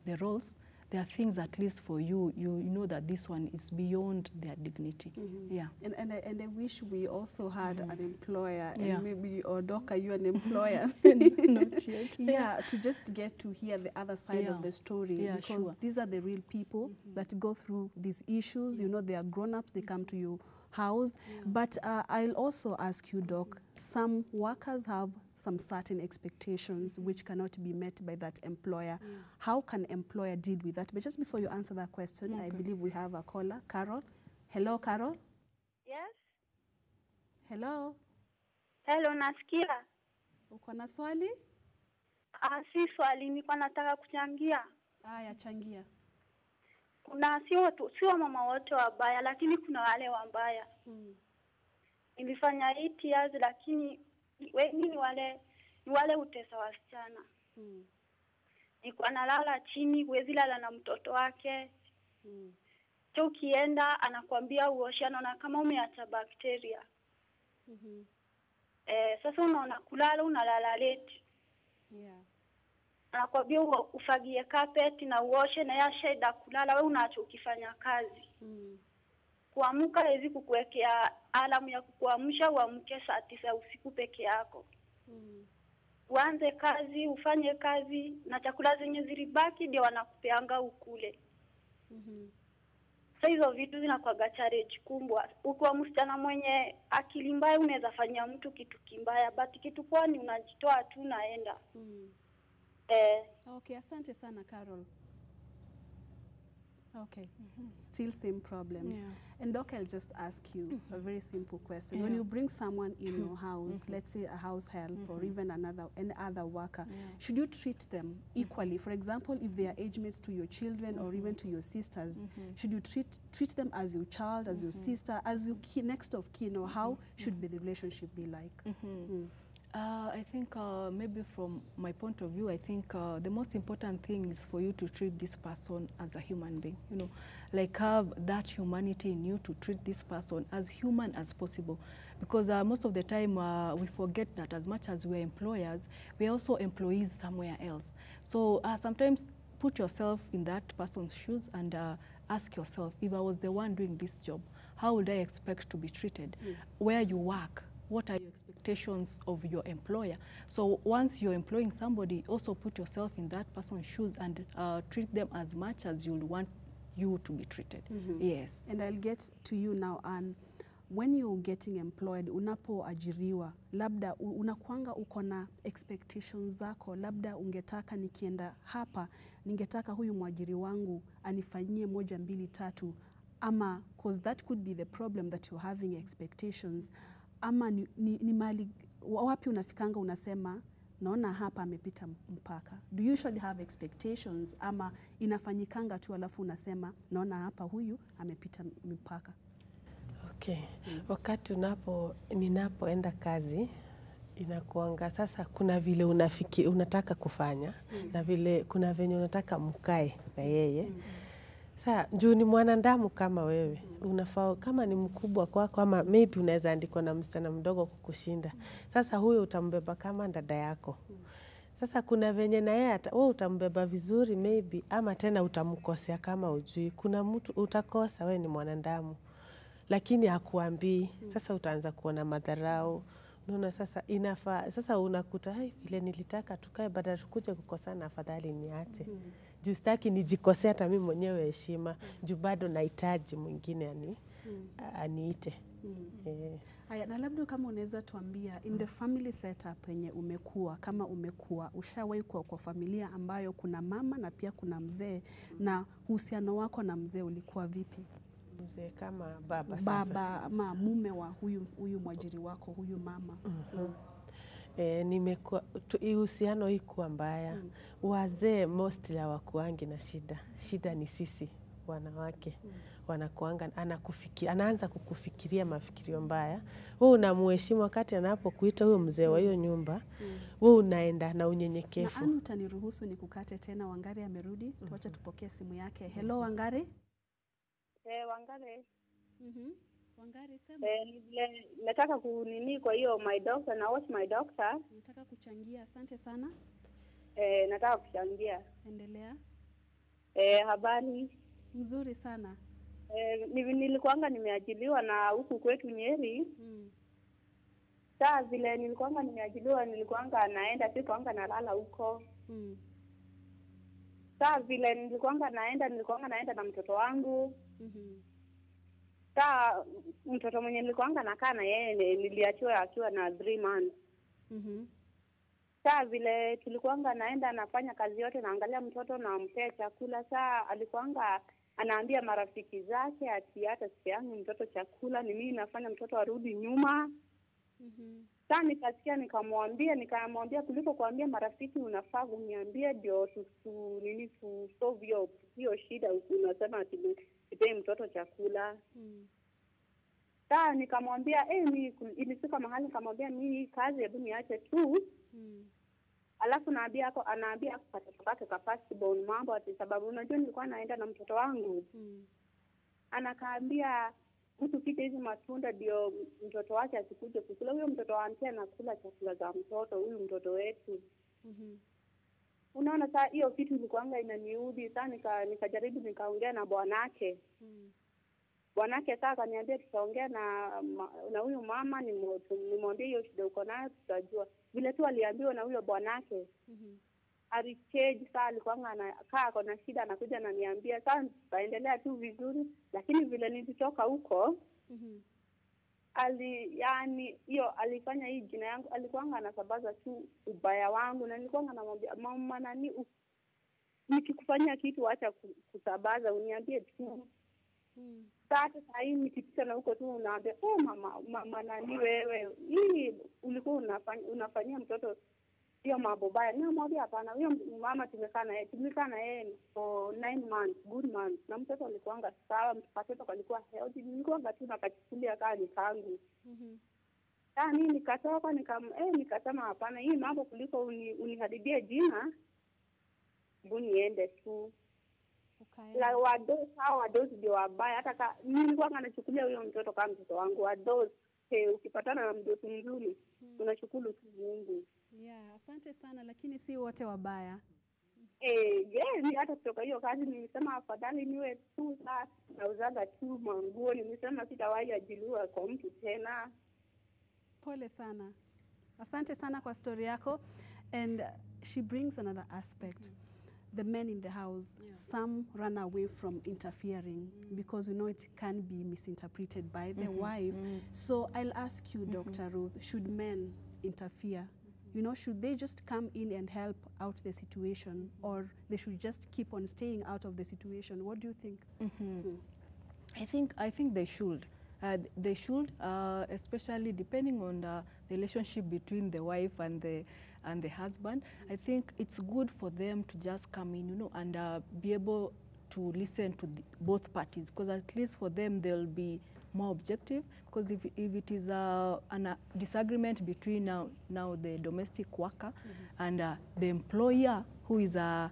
the roles, there are things at least for you. You know that this one is beyond their dignity. Yeah. And I wish we also had an employer, and maybe, or Doc, are you an employer? Not yet. Yeah, to just get to hear the other side of the story, because these are the real people that go through these issues. You know, they are grown-ups, they come to your house. But I'll also ask you, Doc, some workers have some certain expectations which cannot be met by that employer. How can employer deal with that? But just before you answer that question, I believe we have a caller, Carol. Hello, Carol. Yes. Hello. Hello, nasikia. Uko na swali? Si swali, nilikuwa nataka kuchangia. Aya, changia. Kuna sio mama wote wabaya, lakini kuna wale wabaya. Nilifanya 8 years, lakini wengi ni wale utesa wasichana. Nilikuwa nalala chini, huwezi lala na mtoto wake. Ukienda anakuambia uoshe, anaona kama umeacha bakteria. Sasa unaona kulala unalala late. Anakuambia ufagie carpet na uoshe, na yashaida kulala, wewe unaacha ukifanya kazi. Kuamka hizi kukuwekea alamu ya kukuamsha uamke saa 9 usiku peke yako. Uanze kazi, ufanye kazi, na chakula zenye zilibaki ndio wanakupeanga ukule. Sasa hizo vitu zinakuwa challenge kubwa. Ukiwa msichana mwenye akili mbaya unaweza fanyia mtu kitu kimbaya, but kitu poa ni unajitoa tu naenda. Okay, asante sana, Carol. Okay, still same problems. And Doc, I'll just ask you a very simple question. When you bring someone in your house, let's say a house help or even any other worker, should you treat them equally? For example, if they are age mates to your children or even to your sisters, should you treat them as your child, as your sister, as your next of kin, or how should the relationship be like? I think maybe from my point of view, I think the most important thing is for you to treat this person as a human being, you know, like have that humanity in you to treat this person as human as possible. Because most of the time we forget that as much as we're employers, we're also employees somewhere else. So sometimes put yourself in that person's shoes and ask yourself, if I was the one doing this job, how would I expect to be treated? Where you work, what are your expectations of your employer? So once you're employing somebody, also put yourself in that person's shoes and treat them as much as you'll want you to be treated. Yes. And I'll get to you now, Anne. When you're getting employed, unapoajiriwa, labda unakuanga uko na expectations zako, labda ungetaka nikienda hapa, ningetaka huyu mwajiri wangu anifanyie 1, 2, 3, ama, because that could be the problem that you're having expectations. Ama ni mali wapi unafikanga unasema naona hapa amepita mpaka. Do you usually have expectations ama inafanyikanga tu alafu unasema naona hapa huyu amepita mpaka? Okay. Wakati ninapoenda kazi inakuanga sasa, kuna vile unataka kufanya na vile kuna venye unataka mkae na yeye. Sasa juu ni mwanadamu kama wewe, unafaa kama ni mkubwa kwako ama maybe unaweza andikwa na msichana mdogo kukushinda. Sasa huyo utambeba kama dada yako. Sasa kuna venye na yeye wewe utambeba vizuri maybe, ama tena utamkosea kama ujui. Kuna mtu utakosa, wewe ni mwanadamu. Lakini hakuambii. Sasa utaanza kuona madharau. Unaona sasa inafaa. Sasa unakuta vile nilitaka tukae, badala tukuje kukosana, afadhali niache. Juu sitaki nijikosea hata mimi mwenyewe heshima. Juu bado nahitaji mwingine aniite. Haya, na labda kama unaweza tuambia in the family setup yenye umekuwa ushawahi kuwa kwa familia ambayo kuna mama na pia kuna mzee, na uhusiano wako na mzee ulikuwa vipi? Mzee kama baba sasa. Baba ama mume wa huyu mwajiri wako, huyu mama. Nimekuwa uhusiano ikuwa mbaya. Wazee mostly hawakuangi na shida. Shida ni sisi wanawake. Wanakuanga anaanza kukufikiria mafikirio mbaya. Wewe unamheshimu wakati anapokuita huyo mzee wa hiyo nyumba. Wewe unaenda na unyenyekevu. Na utaniruhusu nikukate tena, Wangari amerudi. Tuache tupokee simu yake. Hello Wangari. Wangari. Wangari sema. Nataka kunini kwa hiyo my doctor na watch my doctor. Nataka kuchangia. Asante sana. Nataka kuchangia. Endelea. Habari. Mzuri sana. Nilikuanga nimeajiliwa na huku kwetu Nyeri. Saa vile nilikuanga nimeajiliwa, nilikuanga naenda sikuanga nalala huko. Saa vile nilikuanga naenda na mtoto wangu. Saa mtoto mwenye nilikuanga nakaa na yeye niliachiwa akiwa na 3 months. Saa vile tulikuanga naenda nafanya kazi yote, naangalia mtoto na mpea chakula. Saa alikuanga anaambia marafiki zake ati hata sipeangi mtoto chakula, ni mimi nafanya mtoto arudi nyuma. Saa nikasikia nikamwambia kuliko kuambia marafiki unafaa uniambie ndio tu solve hiyo shida unasema ati sipei mtoto chakula. Saa nikamwambia ilifika mahali nikamwambia mimi kazi hebu niache tu. Alafu anaambia katoto kake ka first born mambo ati sababu unajua nilikuwa naenda na mtoto wangu. Anakaambia usipite hizi matunda ndio mtoto wake asikuje kukula. Huyo mtoto wake anakula chakula za mtoto, huyu mtoto wetu. Unaona saa hiyo kitu ilikuanga inaniudhi. Saa nikajaribu nikaongea na bwanake. Bwanake saa akaniambia tutaongea na huyu mama, nimwambie hiyo shida uko nayo tutajua. Vile tu aliambiwa na huyo bwanake. Arichange saa alikuanga anakaa kuna shida anakuja ananiambia. Saa tutaendelea tu vizuri, lakini vile nilitoka huko hiyo alifanya hii jina yangu, alikuanga anasabaza tu ubaya wangu, na nilikuanga namwambia mama nikikufanyia kitu acha kusabaza, uniambie tu. Sasa hii nikipita na huko tu unaambia mama wewe hii ulikuwa unafanyia mtoto hiyo mambo baya. Namwambia hapana, huyo mama tumekaa na yeye for 9 months, good months, na mtoto alikuanga sawa, mtoto alikuwa healthy, nilikuanga tu nakachukulia kama ni kangu. Mimi nikatoka nikasema hapana, hii mambo kuliko uniharibie jina, niende tu. La wadozi ndio wabaya, hata nilikuwa nachukulia huyo mtoto kama mtoto wangu. Wadozi ukipatana na mdozi mzuri unashukuru tu Mungu. Asante sana, lakini si wote wabaya. Hata kutoka hiyo kazi nilisema afadhali niwe tu nauzaga tu manguo. Nilisema sitawahi ajiliwa kwa mtu tena. Pole sana. Asante sana kwa story yako. And she brings another aspect. The men in the house, some run away from interfering because it can be misinterpreted by the wife. So I'll ask you, Dr. Ruth, should men interfere? Should they just come in and help out the situation, or they should just keep on staying out of the situation? What do you think? I think they should. They should, especially depending on the relationship between the wife and and the husband. I think it's good for them to just come in, you know, and be able to listen to both parties, because at least for them they'll be more objective. Because if it is a disagreement between now the domestic worker and the employer, who is a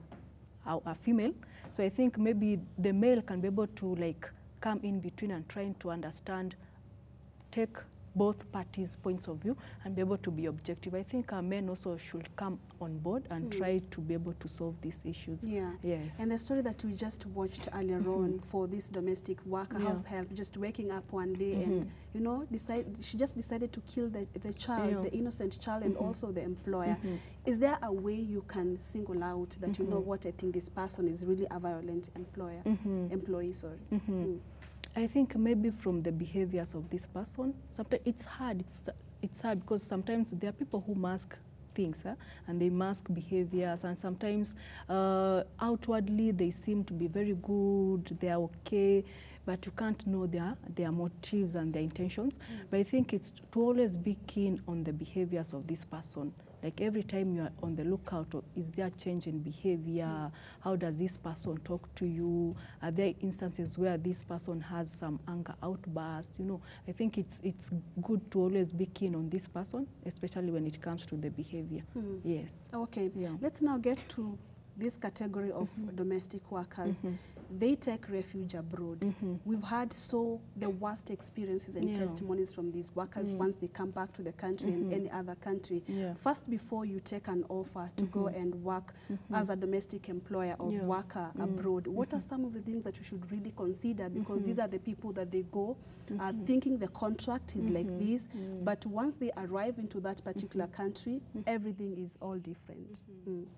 female, so I think maybe the male can be able to like come in between and trying to understand, take both parties' points of view and be able to be objective. I think our men also should come on board and try to be able to solve these issues. Yeah. Yes. And the story that we just watched earlier on for this domestic worker, house help, just waking up one day and, you know, she just decided to kill the child, the innocent child, and also the employer. Is there a way you can single out that, you know what, I think this person is really a violent employee, sorry. I think maybe from the behaviors of this person, sometimes it's hard. It's hard because sometimes there are people who mask things, and they mask behaviors, and sometimes outwardly they seem to be very good, they are okay, but you can't know their motives and their intentions. But I think it's to always be keen on the behaviors of this person. Like every time you are on the lookout, is there a change in behavior? How does this person talk to you? Are there instances where this person has some anger outbursts? You know, I think it's good to always be keen on this person, especially when it comes to the behavior. Yes. Okay. Yeah. Let's now get to this category of domestic workers. They take refuge abroad. We've had the worst experiences and testimonies from these workers once they come back to the country and any other country. First, before you take an offer to go and work as a domestic employer or worker abroad, what are some of the things that you should really consider? Because these are the people that they go thinking the contract is like this, but once they arrive into that particular country, everything is all different.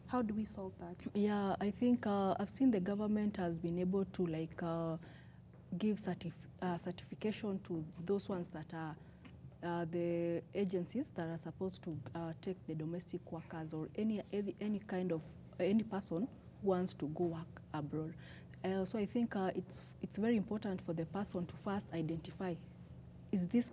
How do we solve that? Yeah, I think I've seen the government has been able to like give certification to those ones that are the agencies that are supposed to take the domestic workers or any person who wants to go work abroad. So I think it's very important for the person to first identify, is this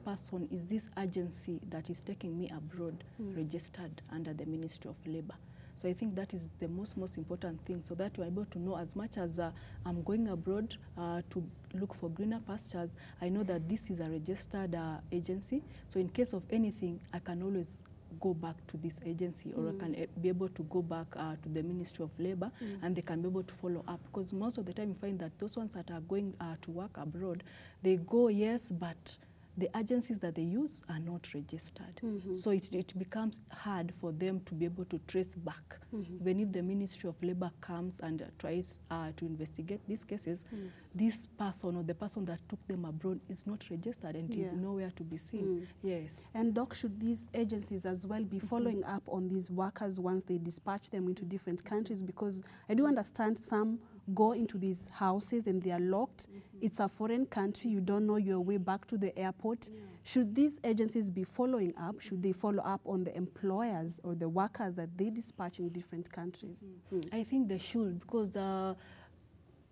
agency that is taking me abroad registered under the Ministry of Labour? So I think that is the most important thing, so that you're able to know, as much as I'm going abroad to look for greener pastures, I know that this is a registered agency. So in case of anything, I can always go back to this agency, or I can be able to go back to the Ministry of Labour, and they can be able to follow up. Because most of the time you find that those ones that are going to work abroad, they go, yes, but the agencies that they use are not registered. So it becomes hard for them to be able to trace back. Even if the Ministry of Labour comes and tries to investigate these cases, this person or the person that took them abroad is not registered and is nowhere to be seen. Yes. And Doc, should these agencies as well be following up on these workers once they dispatch them into different countries? Because I do understand some go into these houses and they are locked. It's a foreign country. You don't know your way back to the airport. Should these agencies be following up? Should they follow up on the employers or the workers that they dispatch in different countries? I think they should, because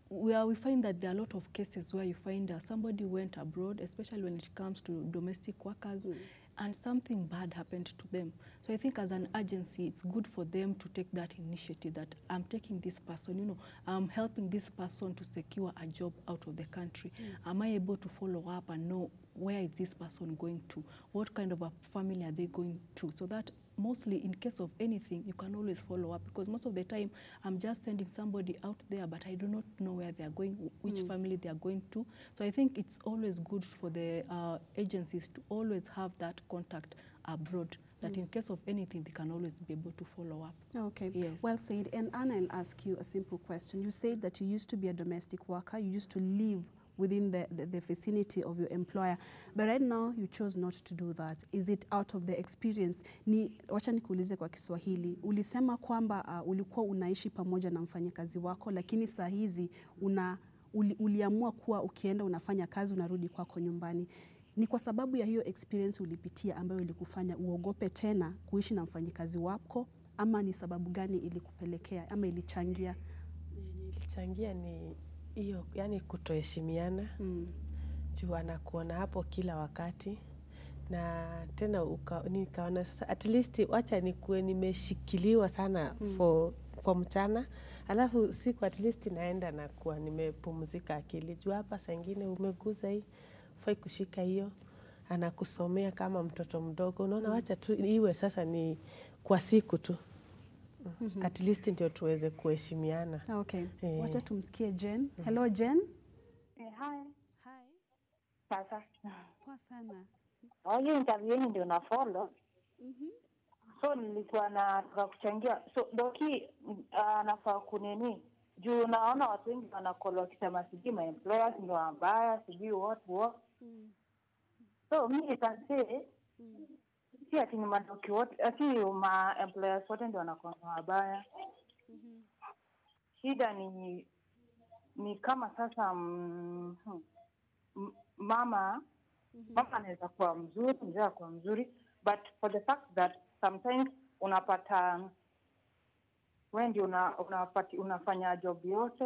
we find that there are a lot of cases where you find somebody went abroad, especially when it comes to domestic workers, and something bad happened to them. So I think as an agency, it's good for them to take that initiative, that I'm taking this person, you know, I'm helping this person to secure a job out of the country. Am I able to follow up and know where is this person going to? What kind of a family are they going to? So that mostly in case of anything, you can always follow up, because most of the time I'm just sending somebody out there, but I do not know where they are going, which family they are going to. So I think it's always good for the agencies to always have that contact abroad, that in case of anything, they can always be able to follow up. Okay, yes. Well said. And Anna, I'll ask you a simple question. You said that you used to be a domestic worker, you used to live within the vicinity of your employer, but right now you chose not to do that. Is it out of the experience? Wacha nikuulize kwa Kiswahili. Ulisema kwamba ulikuwa unaishi pamoja na mfanyakazi wako, lakini saa hizi uliamua kuwa ukienda unafanya kazi unarudi kwako nyumbani. Ni kwa sababu ya hiyo experience ulipitia ambayo ilikufanya uogope tena kuishi na mfanyakazi wako, ama ni sababu gani ilikupelekea ama ilichangia? Ilichangia ni hiyo, yani kutoheshimiana. Juu anakuona hapo kila wakati, na tena nikaona sasa at least wacha nikuwe nimeshikiliwa sana kwa mchana, alafu siku at least naenda na kuwa nimepumzika akili. Juu hapa saa ingine umeguza hii, ufai kushika hiyo, anakusomea kama mtoto mdogo. Unaona, wacha tu iwe sasa ni kwa siku tu. At least ndio tuweze kuheshimiana. Okay. Wacha tumsikie Jen. Hello Jen. Hi. Hi. Sasa. Poa sana. Hiyo interview yenu ndio na follow. So nilikuwa nataka kuchangia. So Doki anafaa kunini? Juu naona watu wengi wanakolo wakisema sijui my employers ndio wabaya, sijui what. So mimi nitasema si ati ni madoki wote, ati ma employers wote ndio wanakuwa wabaya. Shida ni kama sasa mama anaweza kuwa mzuri, mzee kuwa mzuri, but for the fact that sometimes unapata wendi unafanya job yote.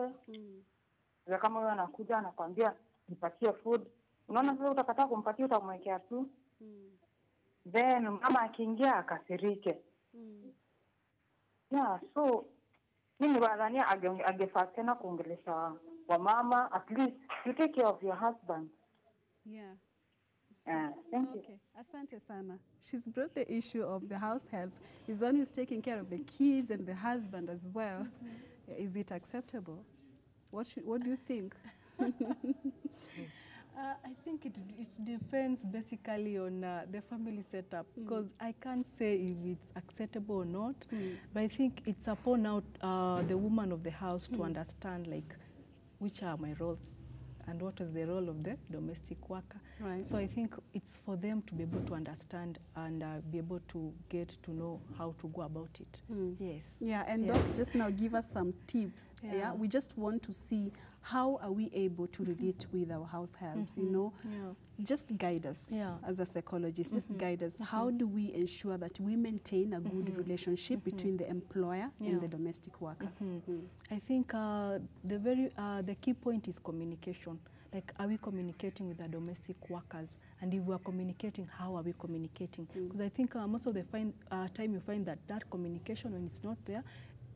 Kama wewe anakuja anakwambia nipatie food, unaona sasa utakataa kumpatia, utamwekea tu. Then mama akiingia akasirike. Yeah, so mimi wadhania angefaa tena kuongelesha wa mama, at least you take care of your husband. Yeah. Thank you. Okay, asante sana. She's brought the issue of the house help. Is one who's taking care of the kids and the husband as well. Is it acceptable? What do you think? I think it depends basically on the family setup, because I can't say if it's acceptable or not, but I think it's upon the woman of the house to understand like which are my roles and what is the role of the domestic worker. Right. So I think it's for them to be able to understand and be able to get to know how to go about it. Yes. Yeah, and Doc, just now give us some tips. Yeah. We just want to see how are we able to relate with our house helps, you know. Just guide us as a psychologist, just guide us. How do we ensure that we maintain a good relationship between the employer and the domestic worker? I think the key point is communication. Like, are we communicating with the domestic workers? And if we are communicating, how are we communicating? Because I think most of the time you find that communication, when it's not there,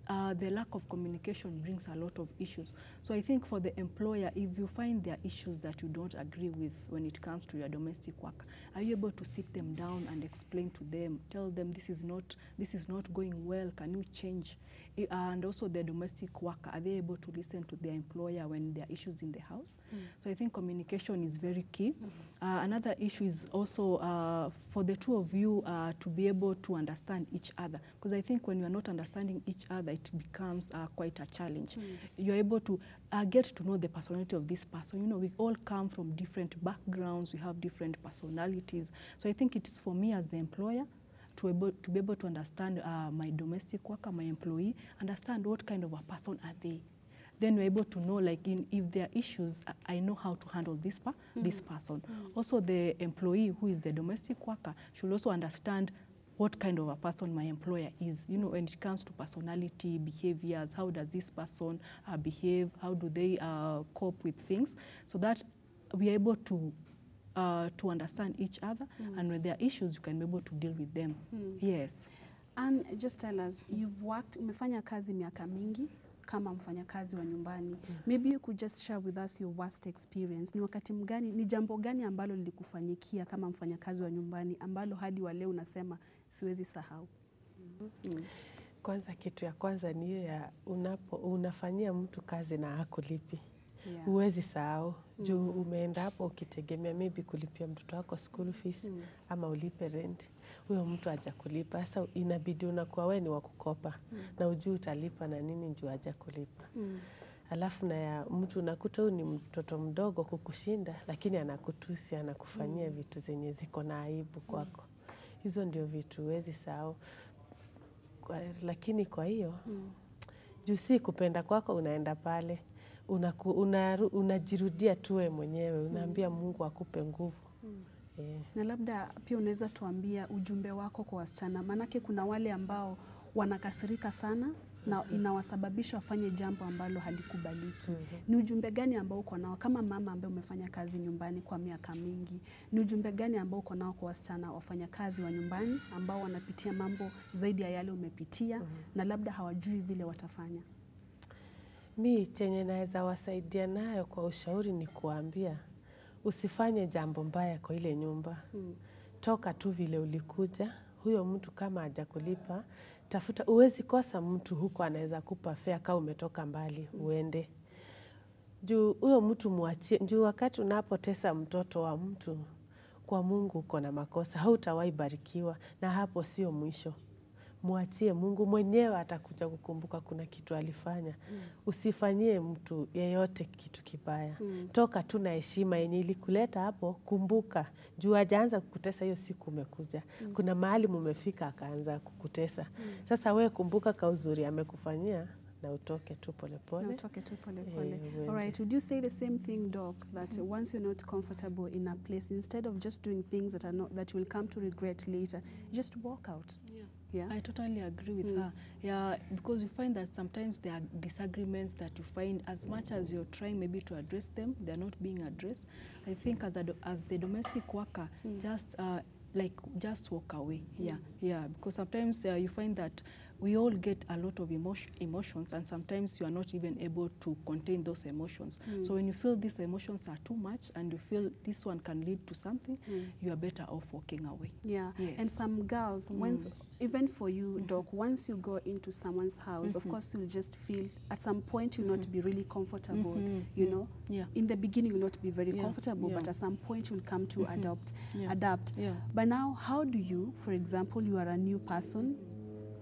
the lack of communication brings a lot of issues. So I think for the employer, if you find there are issues that you don't agree with when it comes to your domestic work, are you able to sit them down and explain to them, tell them this is not going well, can you change? And also the domestic worker, are they able to listen to their employer when there are issues in the house? So I think communication is very key. Another issue is also for the two of you to be able to understand each other, because I think when you are not understanding each other, it becomes quite a challenge. You're able to get to know the personality of this person. You know, we all come from different backgrounds, we have different personalities. So I think it's for me as the employer to be able to understand my domestic worker, my employee, understand what kind of a person are they. Then we're able to know, like, if there are issues, I know how to handle this person. Also, the employee who is the domestic worker should also understand what kind of a person my employer is. You know, when it comes to personality, behaviors, how does this person behave, how do they cope with things, so that we are able to understand each other, and when there are issues, you can be able to deal with them. Yes. And just tell us, umefanya kazi miaka mingi kama mfanyakazi wa nyumbani. Maybe you could just share with us your worst experience. Ni wakati mgani, ni jambo gani ambalo lilikufanyikia kama mfanyakazi wa nyumbani ambalo hadi wa leo unasema siwezi sahau? Kwanza, kitu ya kwanza ni hiyo ya unafanyia mtu kazi na hakulipi. Huwezi sahau. Juu umeenda hapo ukitegemea maybe kulipia mtoto wako school fees ama ulipe rent. Huyo mtu hajakulipa. Sasa inabidi unakuwa wewe ni wa kukopa na ujui utalipa na nini njoo hajakulipa. Alafu na ya mtu unakuta huyu ni mtoto mdogo kukushinda, lakini anakutusi, anakufanyia vitu zenye ziko na aibu kwako. Hizo ndio vitu huwezi sahau. Lakini kwa hiyo juu si kupenda kwako, unaenda pale unajirudia tu wewe mwenyewe, unaambia Mungu akupe nguvu. Na labda pia unaweza tuambia ujumbe wako kwa wasichana, manake kuna wale ambao wanakasirika sana na inawasababisha wafanye jambo ambalo halikubaliki. Ni ujumbe gani ambao uko nao kama mama ambaye umefanya kazi nyumbani kwa miaka mingi? Ni ujumbe gani ambao uko nao kwa wasichana wafanyakazi wa nyumbani ambao wanapitia mambo zaidi ya yale umepitia na labda hawajui vile watafanya? Mi chenye naweza wasaidia nayo kwa ushauri ni kuambia usifanye jambo mbaya kwa ile nyumba. Toka tu vile ulikuja. Huyo mtu kama hajakulipa, tafuta, uwezi kosa mtu huko anaweza kupa fare kama umetoka mbali uende. Juu huyo mtu muachie, juu wakati unapotesa mtoto wa mtu, kwa Mungu uko na makosa, hautawahi barikiwa na hapo sio mwisho. Muachie Mungu, mwenyewe atakuja kukumbuka kuna kitu alifanya. Usifanyie mtu yeyote kitu kibaya. Toka tu na heshima yenye ilikuleta hapo, kumbuka. Juu hajaanza kukutesa hiyo siku umekuja. Kuna mahali mumefika akaanza kukutesa. Sasa wewe kumbuka ka uzuri amekufanyia na utoke tu polepole. Na utoke tu polepole. All right, would you say the same thing, Doc, that once you're not comfortable in a place, instead of just doing things that are not, that you will come to regret later, just walk out? Yeah. I totally agree with her. Yeah, because you find that sometimes there are disagreements that you find, as much as you're trying maybe to address them, they're not being addressed. I think as the domestic worker, just walk away. Yeah, because sometimes you find that we all get a lot of emotions, and sometimes you are not even able to contain those emotions. So when you feel these emotions are too much and you feel this one can lead to something, you are better off walking away. Yeah, yes. And some girls, once, even for you, Doc, once you go into someone's house, of course you'll just feel, at some point you'll not be really comfortable, you know? Yeah. In the beginning you'll not be very comfortable, but at some point you'll come to adapt. Yeah. But now, how do you, for example, you are a new person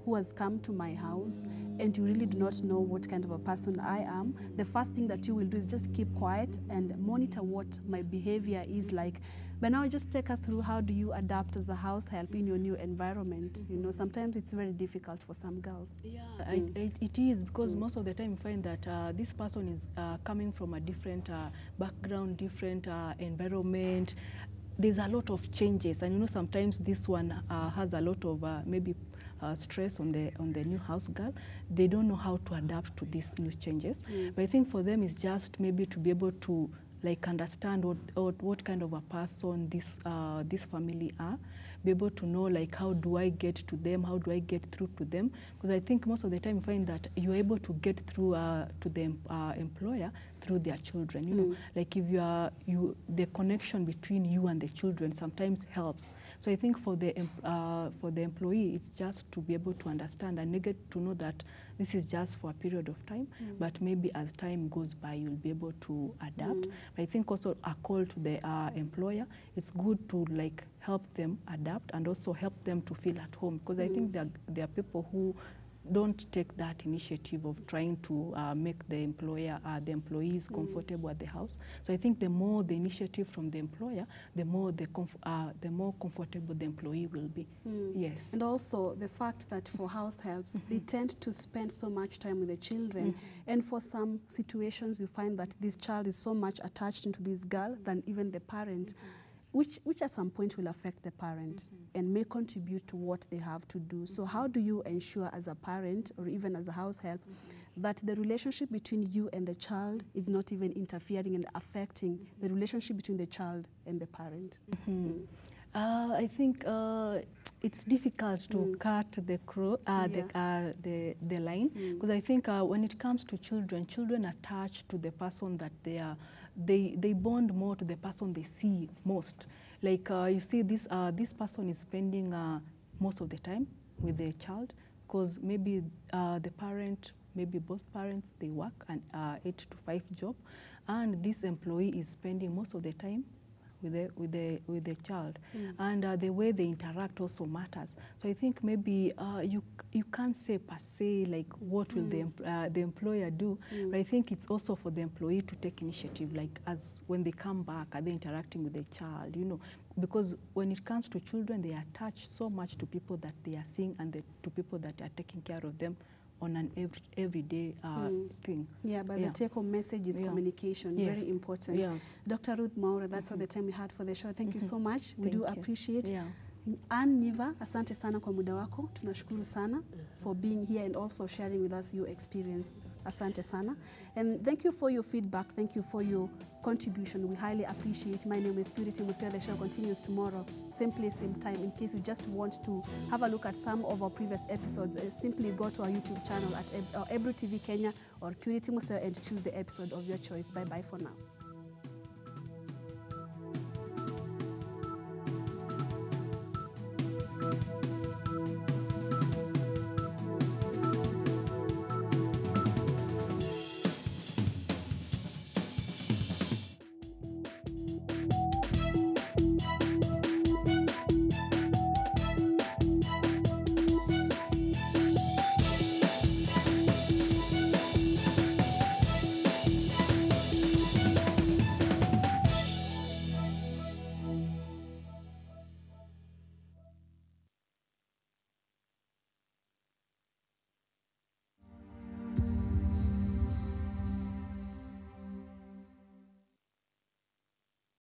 who has come to my house and you really do not know what kind of a person I am, the first thing that you will do is just keep quiet and monitor what my behavior is like. But now just take us through, how do you adapt as a house help in your new environment? You know, sometimes it's very difficult for some girls. Yeah, it is, because most of the time you find that this person is coming from a different background, different environment. There's a lot of changes, and you know, sometimes this one has a lot of maybe stress on the new house girl. They don't know how to adapt to these new changes. But I think for them it's just maybe to be able to like understand what kind of a person this family are, be able to know like how do I get to them, how do I get through to them, because I think most of the time you find that you're able to get through to the employer through their children, you know, like if the connection between you and the children sometimes helps. So I think for the employee, it's just to be able to understand and get to know that this is just for a period of time, but maybe as time goes by, you'll be able to adapt. But I think also a call to the employer, it's good to like help them adapt and also help them to feel at home, because I think there are people who don't take that initiative of trying to make the employees comfortable at the house. So I think the more the initiative from the employer, the more comfortable the employee will be. Yes. And also the fact that for house helps, they tend to spend so much time with the children. And for some situations, you find that this child is so much attached into this girl than even the parent. Which at some point will affect the parent and may contribute to what they have to do. So how do you ensure as a parent or even as a house help that the relationship between you and the child is not even interfering and affecting the relationship between the child and the parent? I think it's difficult to cut the line, because I think when it comes to children attach to the person that they bond more to the person they see most. Like you see this person is spending most of the time with the child, because maybe the parent, maybe both parents, they work an 8 to 5 job, and this employee is spending most of the time with the child, and the way they interact also matters. So I think maybe you can't say per se like what will the employer do, but I think it's also for the employee to take initiative, like as when they come back, are they interacting with the child, you know, because when it comes to children, they attach so much to people that they are seeing and to people that are taking care of them on an everyday thing. Yeah, but the take-home message is communication, very important. Yes. Dr. Ruth Mwaura, that's all the time we had for the show. Thank you so much. We do appreciate Ann Niva, asante sana kwa muda wako. Tunashukuru sana for being here and also sharing with us your experience. Asante sana. And thank you for your feedback. Thank you for your contribution. We highly appreciate. My name is Purity Musea. The show continues tomorrow, same place, same time. In case you just want to have a look at some of our previous episodes, simply go to our YouTube channel at Ebru TV Kenya or Purity Musea and choose the episode of your choice. Bye-bye for now.